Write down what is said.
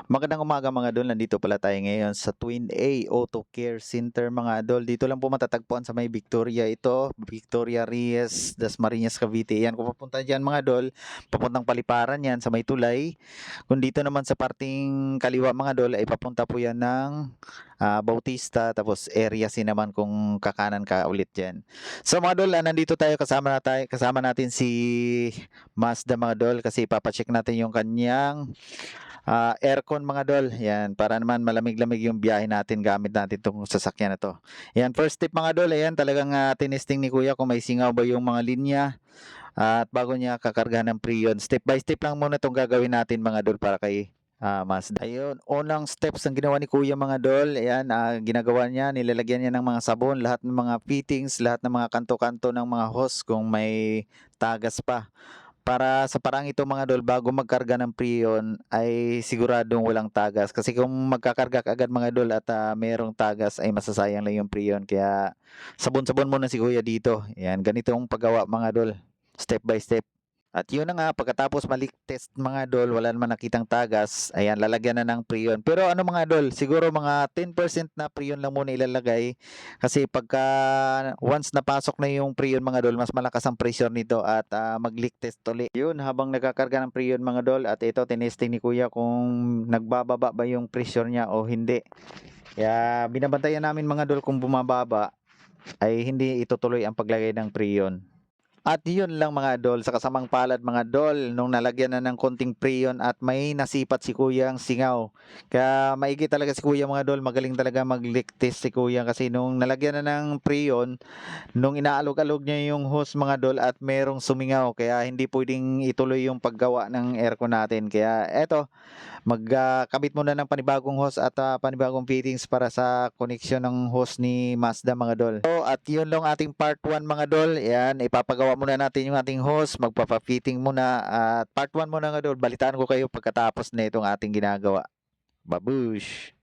Magandang umaga mga idol, nandito pala tayo ngayon sa Twin A Auto Care Center mga idol. Dito lang po matatagpuan sa may Victoria ito, Victoria Reyes, Dasmariñas, Cavite. Yan, kung papunta dyan mga idol, papuntang Paliparan yan sa may tulay. Kung dito naman sa parting kaliwa mga idol, ay papunta po yan ng Bautista, tapos area C naman kung kakanan ka ulit dyan. So mga idol, nandito tayo kasama natin si Mazda mga idol kasi ipapacheck natin yung kanyang aircon mga dol, yan, para naman malamig-lamig yung biyahe natin gamit natin itong sasakyan na to. Yan, first tip mga dol, ayan, talagang tinesting ni kuya kung may singaw ba yung mga linya at bago niya kakarga ng preyon. Step by step lang muna itong gagawin natin mga dol para kay Mazda. Ayun, unang steps ang ginawa ni kuya mga dol, ayan, ginagawa niya, nilalagyan niya ng mga sabon, lahat ng mga fittings, lahat ng mga kanto-kanto ng mga hose kung may tagas pa. Para sa parang ito mga dol, bago magkarga ng preyon ay siguradong walang tagas. Kasi kung magkakarga ka agad mga dol at merong tagas ay masasayang lang yung preyon. Kaya sabon-sabon muna si kuya dito. Yan, ganito ang paggawa mga dol. Step by step. At yun na nga, pagkatapos malik test mga dol, wala naman nakitang tagas, ayan, lalagyan na ng preyon. Pero ano mga dol, siguro mga 10% na preyon lang muna ilalagay. Kasi pagka once napasok na yung preyon mga dol, mas malakas ang pressure nito at mag-leak test uli. Yun, habang nagkakarga ng preyon mga dol, at ito, tinesting ni kuya kung nagbababa ba yung pressure niya o hindi. Kaya binabantayan namin mga dol kung bumababa, ay hindi itutuloy ang paglagay ng preyon. At yun lang mga dol, sa kasamang palad mga dol, nung nalagyan na ng konting preyon at may nasipat si kuyang singaw. Kaya maigi talaga si kuya mga dol, magaling talaga mag-leak test si kuya kasi nung nalagyan na ng preyon, nung inaalog-alog niya yung hose mga dol at merong sumingaw, kaya hindi pwedeng ituloy yung paggawa ng aircon natin. Kaya eto, magkabit muna ng panibagong hose at panibagong fittings para sa connection ng hose ni Mazda mga dol. So, at yun lang ating part 1 mga dol. Yan, ipapagawa muna natin yung ating hose, magpapa-fitting muna at part 1 muna mga dol. Balitaan ko kayo pagkatapos na itong ating ginagawa. Babush!